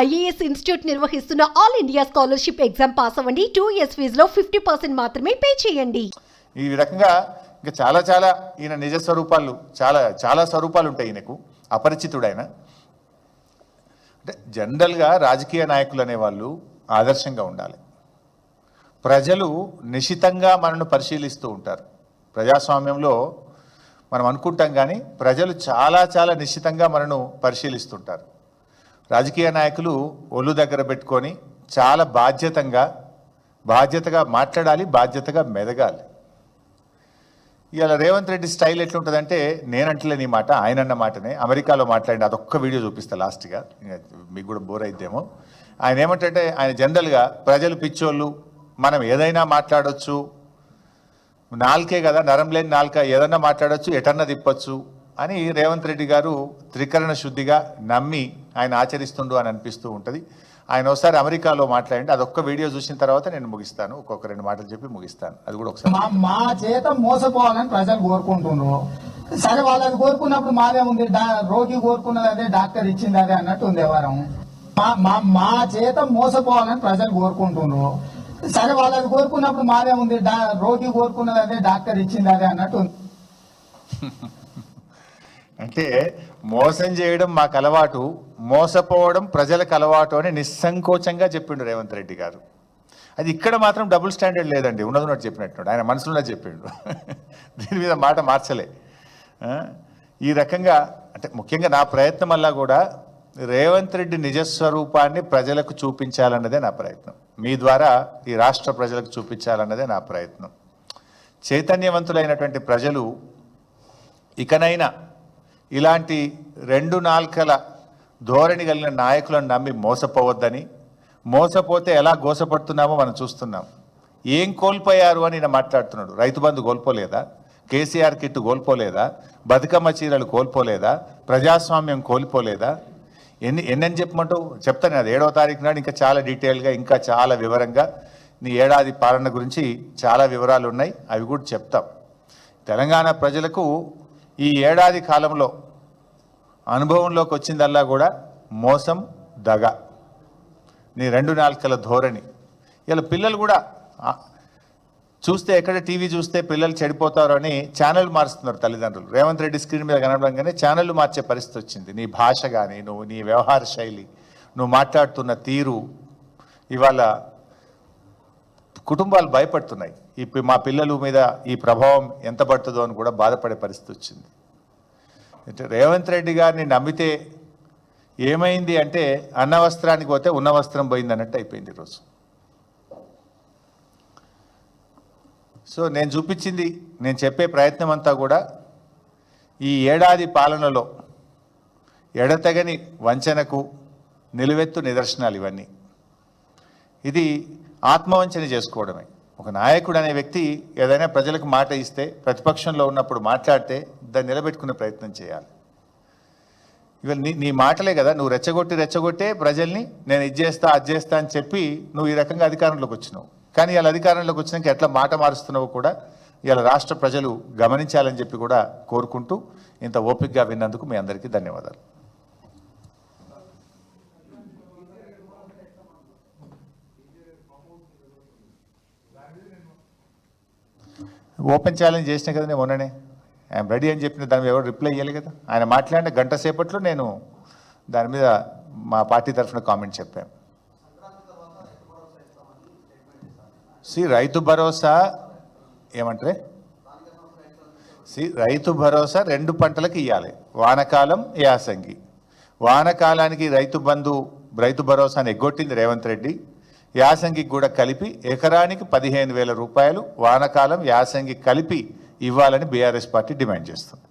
IAS institute నిర్వహిస్తున్న all India scholarship exam pass అవ్వండి. 2 years ఫీజులో 50% మాత్రమే పే చేయండి. ఈ రకంగా ఇంకా చాలా ఈయన నిజ స్వరూపాలు చాలా స్వరూపాలు ఉంటాయి. ఈయనకు అపరిచితుడైన అంటే జనరల్గా రాజకీయ నాయకులు అనేవాళ్ళు ఆదర్శంగా ఉండాలి. ప్రజలు నిశితంగా మనను పరిశీలిస్తూ ఉంటారు. ప్రజాస్వామ్యంలో మనం అనుకుంటాం కానీ ప్రజలు చాలా నిశ్చితంగా మనను పరిశీలిస్తుంటారు. రాజకీయ నాయకులు ఒళ్ళు దగ్గర పెట్టుకొని చాలా బాధ్యతగా మాట్లాడాలి, బాధ్యతగా మెదగాలి. ఇవాళ రేవంత్ రెడ్డి స్టైల్ ఎట్లుంటుందంటే నేనంటలే నీ మాట ఆయనన్న మాటనే అమెరికాలో మాట్లాడి అదొక్క వీడియో చూపిస్తా లాస్ట్గా, మీకు కూడా బోర్ అయిద్దేమో. ఆయన ఏమంటే ఆయన జనరల్గా ప్రజలు పిచ్చోళ్ళు, మనం ఏదైనా మాట్లాడవచ్చు, నాలుకే కదా నరం లేని నాలుక, ఏదన్నా మాట్లాడచ్చు ఎటన్నా తిప్పచ్చు అని రేవంత్ రెడ్డి గారు త్రికరణ శుద్ధిగా నమ్మి ఆయన ఆచరిస్తుండు అని అనిపిస్తూ ఉంటుంది. ఆయన ఒకసారి అమెరికాలో మాట్లాడండి, అదొక్క వీడియో చూసిన తర్వాత నేను ముగిస్తాను, ఒక్కొక్క 2 మాటలు చెప్పి ముగిస్తాను. అది కూడా ఒకసారి. మా చేత మోసపోవాలని ప్రజలు కోరుకుంటున్నారు. సరే వాళ్ళని కోరుకున్నప్పుడు మాదే ఉంది, రోగి కోరుకున్నది అదే, డాక్టర్ ఇచ్చింది అదే అన్నట్టు ఉంది వ్యవహారం. మా చేత మోసపోవాలని ప్రజలు కోరుకుంటున్నారు. సరే వాళ్ళని కోరుకున్నప్పుడు మాదే ఉంది, రోగి కోరుకున్నది అదే, డాక్టర్ ఇచ్చింది అదే అన్నట్టు ఉంది. అంటే మోసం చేయడం మాకు అలవాటు, మోసపోవడం ప్రజలకు అలవాటు అని నిస్సంకోచంగా చెప్పిండు రేవంత్ రెడ్డి గారు. అది ఇక్కడ మాత్రం డబుల్ స్టాండర్డ్ లేదండి, ఉన్నట్టు చెప్పినట్టు ఆయన మనసులో చెప్పిండు. దీని మీద మాట మార్చలే. ఈ రకంగా అంటే ముఖ్యంగా నా ప్రయత్నం వల్ల కూడా రేవంత్ రెడ్డి నిజస్వరూపాన్ని ప్రజలకు చూపించాలన్నదే నా ప్రయత్నం, మీ ద్వారా ఈ రాష్ట్ర ప్రజలకు చూపించాలన్నదే నా ప్రయత్నం. చైతన్యవంతులైనటువంటి ప్రజలు ఇకనైనా ఇలాంటి 2 నాల్కల ధోరణి కలిగిన నాయకులను నమ్మి మోసపోవద్దని, మోసపోతే ఎలా గోసపడుతున్నామో మనం చూస్తున్నాం. ఏం కోల్పోయారు అని నేను మాట్లాడుతున్నాడు. రైతు బంధు కోల్పోలేదా, కేసీఆర్ కిట్ కోల్పోలేదా, బతుకమ్మ చీరలు కోల్పోలేదా, ప్రజాస్వామ్యం కోల్పోలేదా, ఎన్నని చెప్పమంటావు చెప్తాను. అది 7వ తారీఖు నాడు ఇంకా చాలా డీటెయిల్గా ఇంకా చాలా వివరంగా నీ ఏడాది పాలన గురించి చాలా వివరాలు ఉన్నాయి, అవి కూడా చెప్తాం. తెలంగాణ ప్రజలకు ఈ ఏడాది కాలంలో అనుభవంలోకి వచ్చిందల్లా కూడా మోసం, దగ, నీ 2 నాల్కల ధోరణి. ఇలా పిల్లలు కూడా చూస్తే ఎక్కడ టీవీ చూస్తే పిల్లలు చెడిపోతారు అని ఛానల్ మారుస్తున్నారు తల్లిదండ్రులు. రేవంత్ రెడ్డి స్క్రీన్ మీద కనడంగానే ఛానళ్ళు మార్చే పరిస్థితి వచ్చింది. నీ భాష కానీ, నీ వ్యవహార శైలి, నువ్వు మాట్లాడుతున్న తీరు, ఇవాళ కుటుంబాలు భయపడుతున్నాయి. మా పిల్లల మీద ఈ ప్రభావం ఎంత పడుతుందో అని కూడా బాధపడే పరిస్థితి వచ్చింది. అంటే రేవంత్ రెడ్డి గారిని నమ్మితే ఏమైంది అంటే అన్న వస్త్రానికి పోతే ఉన్న వస్త్రం పోయింది అన్నట్టు అయిపోయింది ఈరోజు. సో నేను చూపించింది, నేను చెప్పే ప్రయత్నం అంతా కూడా ఈ ఏడాది పాలనలో ఎడతెగని వంచనకు నిలువెత్తు నిదర్శనాలు ఇవన్నీ. ఇది ఆత్మవంచన చేసుకోవడమే. ఒక నాయకుడు అనే వ్యక్తి ఏదైనా ప్రజలకు మాట ఇస్తే, ప్రతిపక్షంలో ఉన్నప్పుడు మాట్లాడితే దాన్ని నిలబెట్టుకునే ప్రయత్నం చేయాలి. ఇవాళ నీ మాటలే కదా, నువ్వు రెచ్చగొట్టే ప్రజల్ని నేను ఇది చేస్తా అది చేస్తా అని చెప్పి నువ్వు ఈ రకంగా అధికారంలోకి వచ్చినావు. కానీ ఇలా అధికారంలోకి వచ్చినాక ఎట్లా మాట మారుస్తున్నావో కూడా ఇలా రాష్ట్ర ప్రజలు గమనించాలని చెప్పి కూడా కోరుకుంటూ ఇంత ఓపికగా విన్నందుకు మీ అందరికీ ధన్యవాదాలు. ఓపెన్ ఛాలెంజ్ చేసినా కదా నేను మొన్ననే, ఐఎమ్ రెడీ అని చెప్పిన దాని మీద ఎవరు రిప్లై ఇవ్వాలి కదా. ఆయన మాట్లాడిన గంట సేపట్లో నేను దాని మీద మా పార్టీ తరఫున కామెంట్ చెప్పాను. రైతు భరోసా ఏమంటారే, రైతు భరోసా 2 పంటలకు ఇవ్వాలి, వానకాలం, యాసంగి. వానకాలానికి రైతు భరోసాను ఎగ్గొట్టింది రేవంత్ రెడ్డి. యాసంగికి కూడా కలిపి ఎకరానికి 15,000 రూపాయలు వానకాలం యాసంగి కలిపి ఇవ్వాలని బీఆర్ఎస్ పార్టీ డిమాండ్ చేస్తుంది.